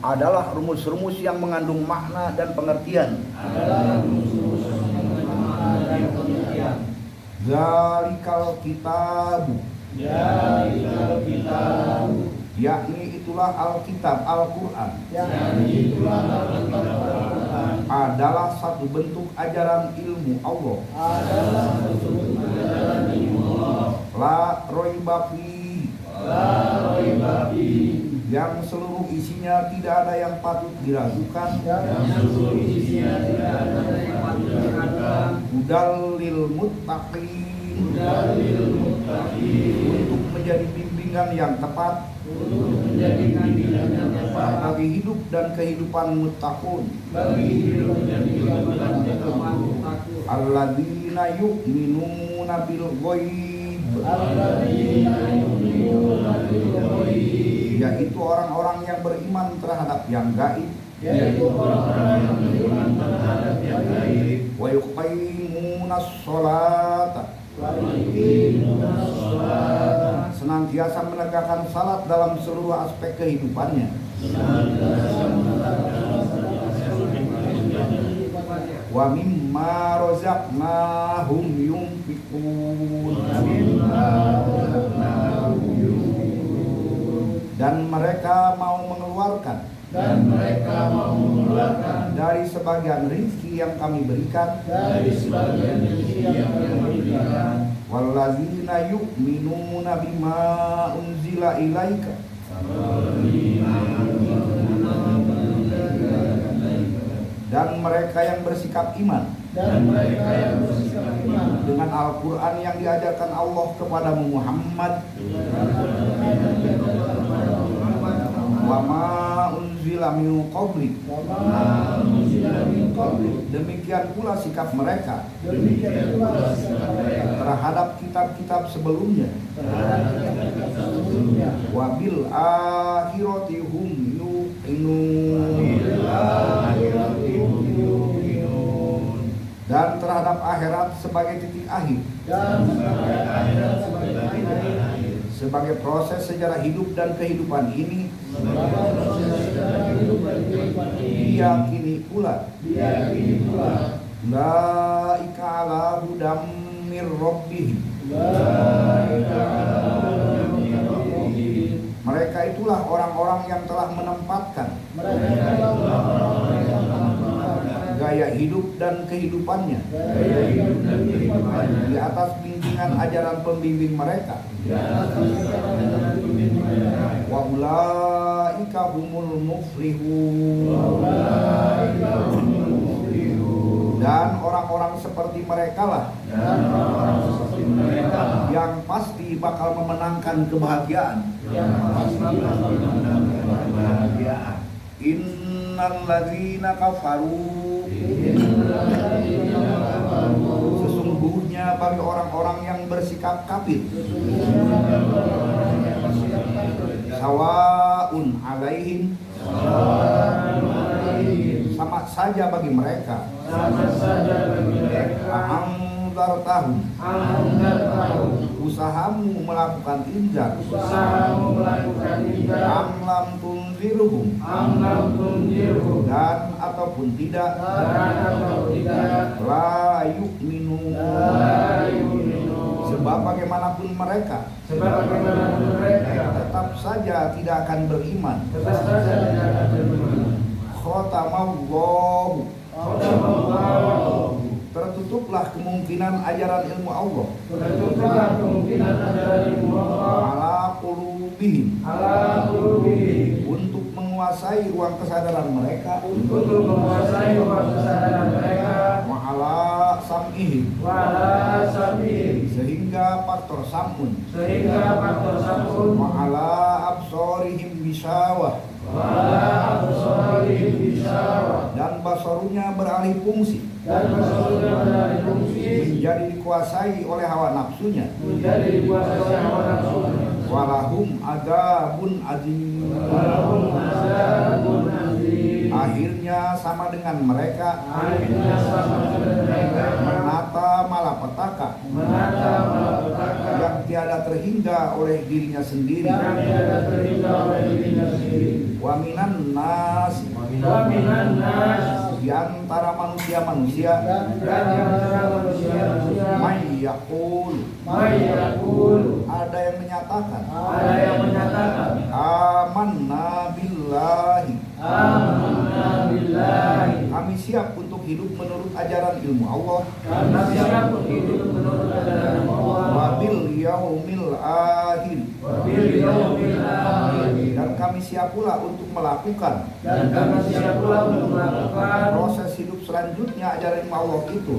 adalah rumus-rumus yang mengandung makna dan pengertian. Zalikal kitabu, yakni itulah Alkitab, Al-Quran, adalah satu bentuk ajaran ilmu Allah. La roiba fi, yang seluruh isinya tidak ada yang patut diragukan. Hudal lil muttaqin, untuk menjadi bimbingan yang tepat bagi hidup dan kehidupan muttaqun. Alladzina yu'minuna bil ghaib, yaitu orang-orang yang beriman terhadap yang gaib. Wa yuqimunas sholata, senantiasa menegakkan salat dalam seluruh aspek kehidupannya. Wa mimma razaqnahum yunfiqun, dan mereka mau mengeluarkan dari sebagian rezeki yang kami berikan. Wallazina yu'minuna bima unzila ilaika, dan mereka yang bersikap iman dengan Al-Quran yang diajarkan Allah kepadamu Muhammad. Wa ma unzila min qablik, demikian pula sikap mereka terhadap kitab-kitab sebelumnya. Wa bil akhirati hum yuqinun, dan terhadap akhirat sebagai titik akhir, sebagai proses sejarah hidup dan kehidupan ini. Diyakini pula ulaika ala hudam mir rabbihim, mereka itulah orang-orang yang telah menempatkan gaya hidup dan kehidupannya di atas bimbingan ajaran pembimbing mereka. Wa ulaika humul muflihun, dan orang-orang seperti mereka lah yang pasti bakal memenangkan kebahagiaan. Innal ladzina kafaru, sesungguhnya bagi orang-orang yang bersikap kafir, sawaun alaihim, sama saja bagi mereka, anzartahum, usahamu melakukan inzar, amlam tunzirhum, dan ataupun tidak, la yu'minu, sebab bagaimanapun mereka tetap saja tidak akan beriman. Khotamallahu, tertutuplah kemungkinan ajaran ilmu Allah ala qulubihim, untuk menguasai ruang kesadaran mereka, wa ala sam'ihim, sehingga faktor samun, wa ala absorihim bisawah, dan basarunya beralih fungsi, menjadi dikuasai oleh hawa nafsunya. Walahum adabun azim, akhirnya sama dengan mereka menata malapetaka yang tiada terhingga oleh dirinya sendiri. Wa minan nas, di antara manusia-manusia, may yaqul, ada yang menyatakan, amanna billahi, kami siap untuk hidup menurut ajaran ilmu Allah, wabil yaumil akhir, dan kami siap pula untuk melakukan proses hidup selanjutnya ajaran ilmu Allah itu.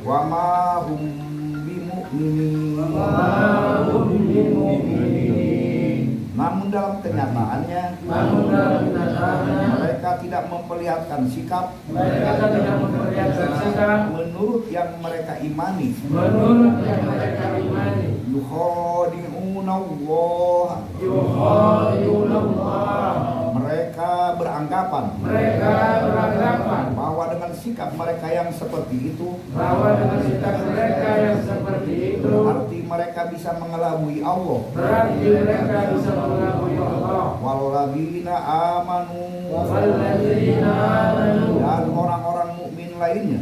Wa ma hum bimu'minin, namun dalam kenyataannya mereka tidak memperlihatkan sikap menurut yang mereka imani. Yukhadi'una Allah, mereka beranggapan bahwa dengan sikap mereka yang seperti itu, berarti mereka bisa mengelabui Allah. Walladzina amanu, dan orang-orang mukmin lainnya.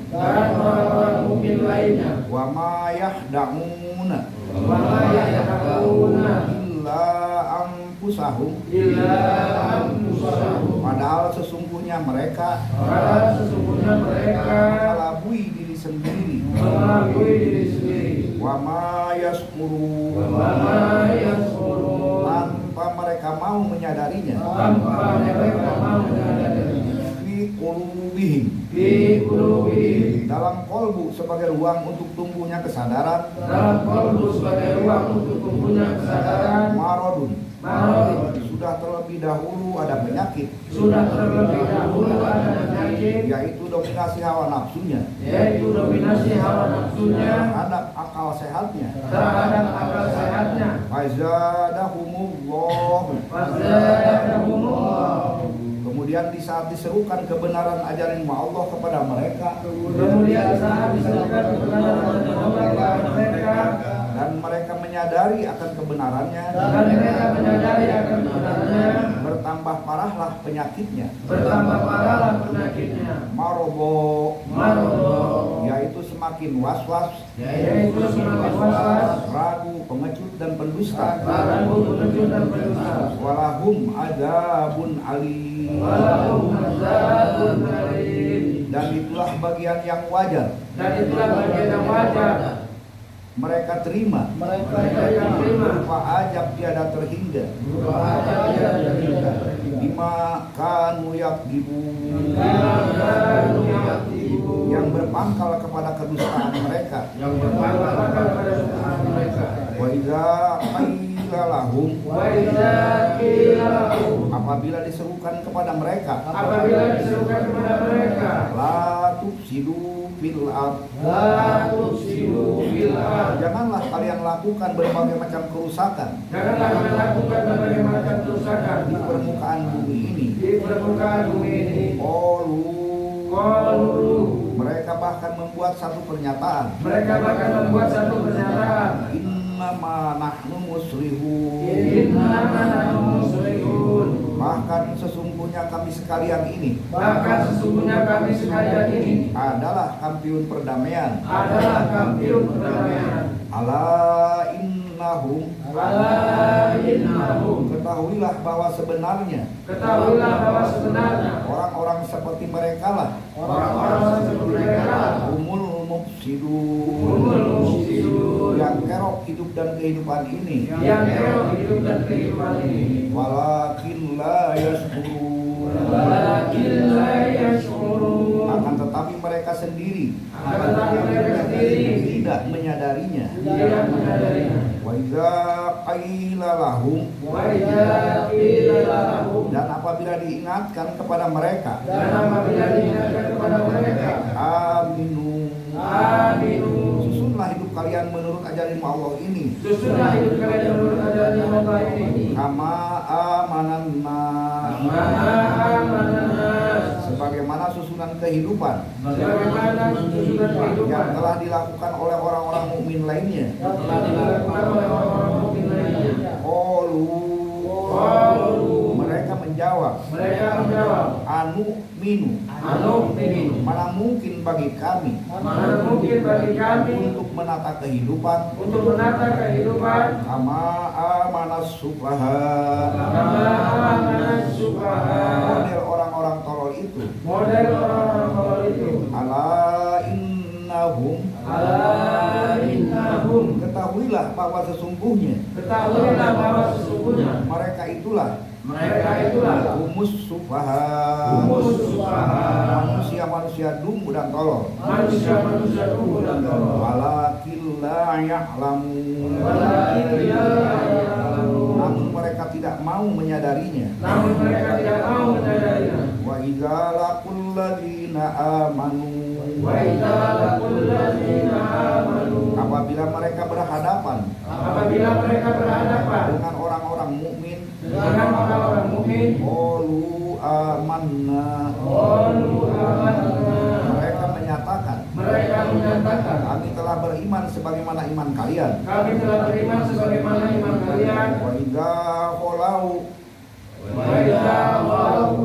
Wa ma yahda'una illa anfusahum, padahal sesungguhnya mereka mengelabui diri sendiri. Wa ma yashkurun, tanpa mereka mau menyadarinya. Fi qulubihim, dalam kolbu sebagai ruang untuk tumbuhnya kesadaran. Maradun, sudah terlebih dahulu ada penyakit, yaitu dominasi hawa nafsunya terhadap akal sehatnya. Kemudian di saat diserukan kebenaran ajaran Allah kepada mereka, dan mereka menyadari akan kebenarannya, bertambah parahlah penyakitnya. Marobo, yaitu semakin was-was, ragu, pengecut dan pendusta. Walahum adzabun alim, dan itulah bagian yang wajar. Mereka terima berupa ajab tiada terhingga, bima kanu yakdibun, yang berpangkal kepada kedustaan mereka. Wa idza qila lahum, apabila diserukan kepada mereka, la tufsidu fil ard, janganlah kalian lakukan berbagai macam kerusakan di permukaan bumi ini. Mereka bahkan membuat satu pernyataan. Innama nahnu muslihun, bahkan sesungguhnya kami sekalian ini adalah kampiun perdamaian. Ala innahum, ketahuilah bahwa sebenarnya orang-orang seperti mereka lah humul mufsidun, yang kerok hidup dan kehidupan ini. Walakin la yashkurun, akan tetapi mereka sendiri tidak menyadarinya. Wa idza qila lahum, dan apabila diingatkan kepada mereka, aminu, susunlah hidup kalian menurut ajaran Allah ini. Kama amanan nas, sebagaimana sebagaimana susunan kehidupan sebagaimana susunan kehidupan yang telah dilakukan oleh orang-orang mukmin lainnya. yang telah dilakukan oleh orang-orang mukmin lainnya. Qalu, mereka menjawab, anu minu, mana mungkin bagi kami untuk menata kehidupan kama amanas sufaha, model orang-orang tolol itu, ala innahum, ketahuilah bahwa sesungguhnya mereka itulah humus sufaha, manusia-manusia dungu dan tolol. Walakin la ya'lamun, namun mereka tidak mau menyadarinya. Wa idza laqul ladzina amanu, apabila mereka berhadapan dengan orang-orang mukmin, qalu amanna, mereka menyatakan, kami telah beriman sebagaimana iman kalian. Wa idza khalau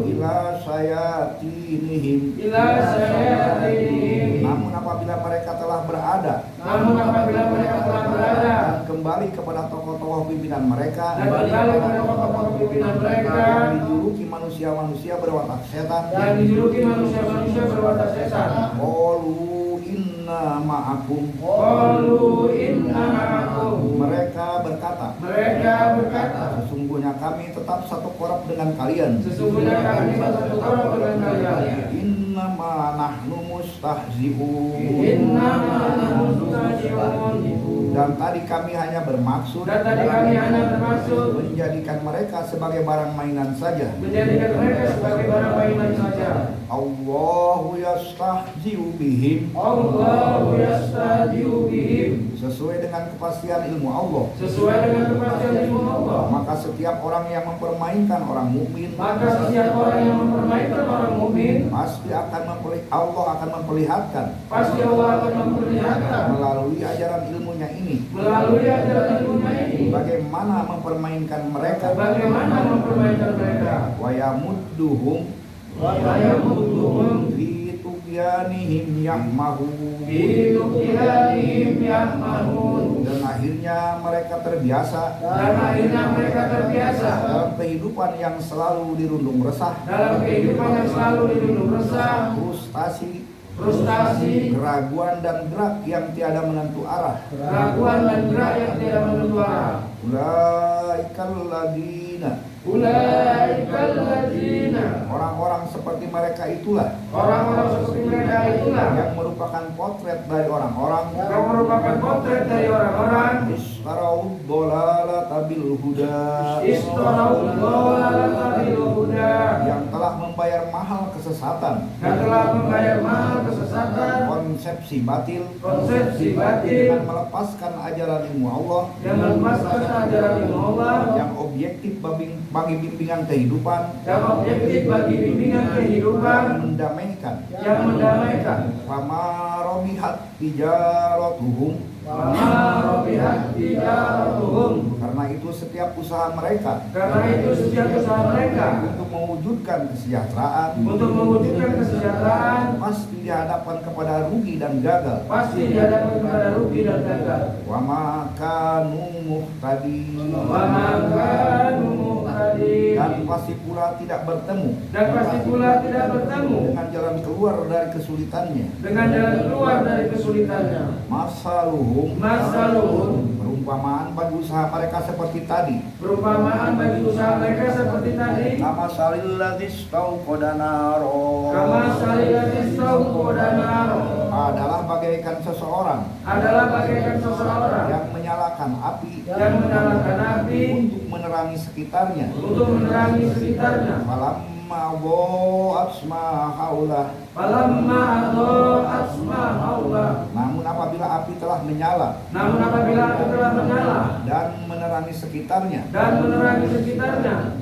ila sayatinihim, namun apabila mereka telah berada dan kembali kepada tokoh-tokoh pimpinan mereka, dijuluki manusia-manusia berwatak setan, qalu inna ma'akum, mereka berkata, sesungguhnya kami tetap satu korab dengan kalian. Innama nahnu mustahzi'un, dan tadi kami hanya bermaksud menjadikan mereka sebagai barang mainan saja. Allahu yastahzi'u bihim, sesuai dengan kepastian ilmu Allah. Maka setiap orang yang mempermainkan orang mukmin, pasti Allah akan memperlihatkan melalui ajaran ilmunya ini bagaimana mempermainkan mereka. Wa yamudduhum fi tughyanihim yahmahun, dan akhirnya mereka terbiasa dalam kehidupan yang selalu dirundung resah, frustasi, keraguan dan gerak yang tiada menentu arah. Ulaikal ladina, orang-orang seperti mereka itulah yang merupakan potret dari orang-orang istarau dhalalata bil huda, yang telah membayar mahal kesesatan, konsepsi batil, dengan melepaskan ajaran ilmu Allah yang objektif bagi bimbingan kehidupan, yang mendamaikan. Fama robihat tijaratuhum, karena itu setiap usaha mereka untuk mewujudkan kesejahteraan pasti dihadapkan kepada rugi dan gagal. Wa ma kanu muhtadin, dan pasti pula tidak bertemu dengan jalan keluar dari kesulitannya. Masaluhum, perumpamaan bagi usaha mereka seperti tadi. Kama salil ladzi stauqada naro, adalah bagaikan seseorang yang menyalakan api untuk menerangi sekitarnya. Falamma haulah, namun apabila api telah menyala dan menerangi sekitarnya,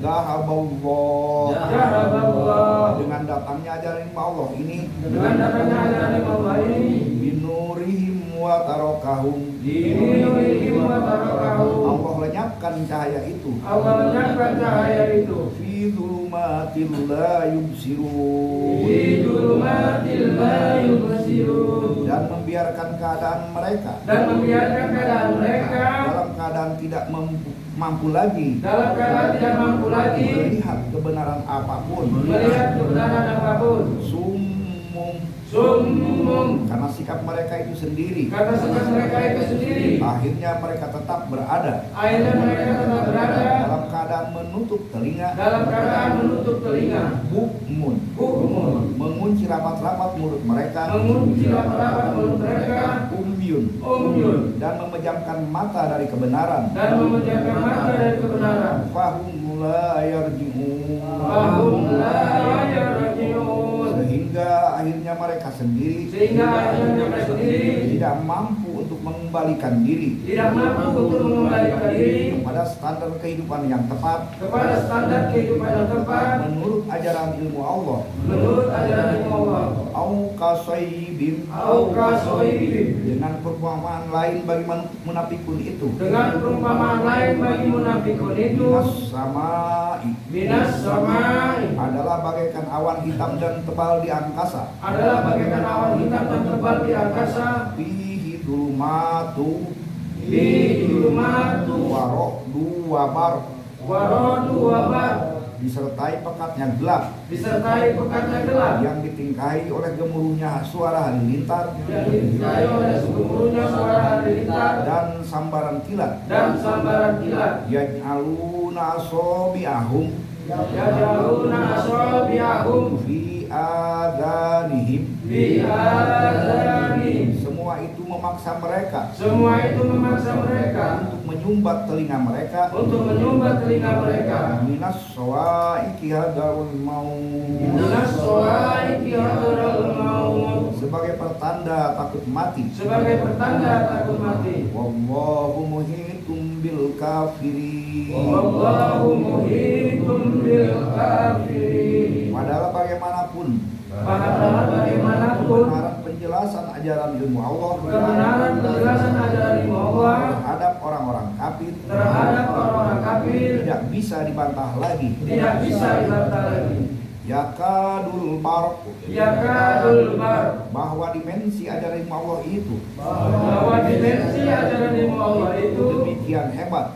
dahaballah, dengan datangnya ajaran ilmu Allah ini dengan datangnya ajaran ilmu Allah ini binurihim wa tarakahum dinurihim wa tarakahum Allah lenyapkan cahaya itu Allah lenyapkan cahaya itu fi dzulumatil la yubsirun fi dzulumatil la yubsirun dan membiarkan keadaan mereka dalam keadaan tidak mampu lagi dalam keadaan tidak mampu lagi melihat kebenaran apapun summum karena sikap mereka itu sendiri karena sikap mereka itu sendiri akhirnya mereka tetap berada dalam keadaan menutup telinga bukmun mengunci rapat-rapat mulut mereka umyun dan memejamkan mata dari kebenaran fahum la yarji'un sehingga akhirnya mereka sendiri tidak mampu untuk mengembalikan diri kepada standar kehidupan yang tepat menurut ajaran ilmu Allah au kasaibim dengan perumpamaan lain bagi munafikun itu minas samai adalah bagaikan awan hitam dan tebal di angkasa fihi dhulumatu warodu wabar disertai pekatnya gelap yang ditingkahi oleh gemuruhnya suara halilintar dan sambaran kilat yaj'aluna asabi'ahum fi adanihim semua itu memaksa mereka untuk menyumbat telinga mereka minas sawaiki hadarul maut sebagai pertanda takut mati wallahu muhitum bil kafirin padahal bagaimanapun kebenaran penjelasan ajaran ilmu Allah terhadap orang-orang kafir tidak bisa dibantah lagi. Yakadul barq bahwa dimensi ajaran ilmu Allah itu demikian hebat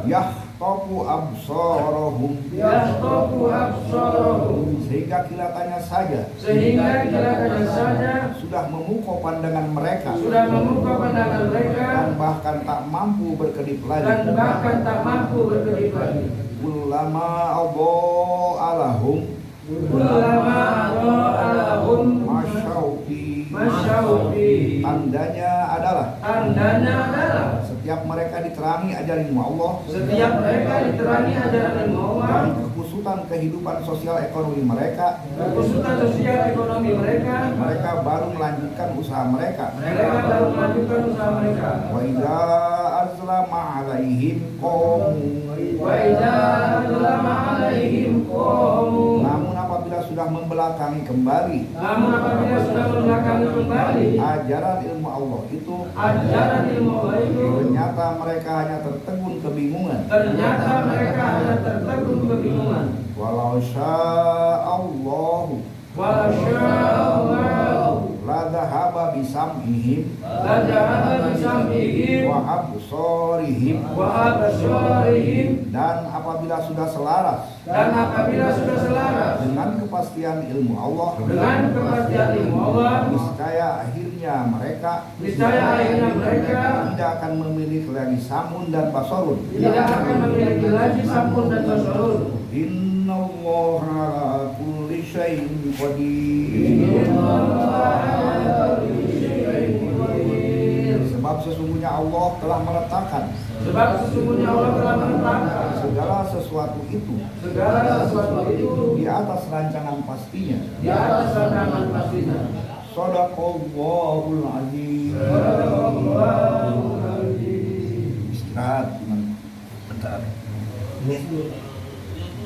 yahtafu absarahum sehingga kilatannya saja sudah memukau pandangan mereka dan bahkan tak mampu berkedip lagi ulama alahum masyaufi tandanya adalah setiap mereka diterangi ajaran Allah dari kekusutan kehidupan sosial ekonomi mereka mereka baru melanjutkan usaha mereka wa idza azlama alaihim qamu namun apabila sudah membelakangi kembali ajaran ilmu Allah itu ternyata mereka hanya tertegun kebingungan walau sya'allahu la dhahaba bisam'ihim wa absarihim dan apabila sudah selaras dengan kepastian ilmu Allah niscaya akhirnya mereka tidak akan memiliki lagi samun dan basarun innallaha ala kulli syai'in qadir sebab sesungguhnya Allah telah meletakkan segala sesuatu itu di atas rancangan pastinya Shadaqallahul azim. Istirahat bentar.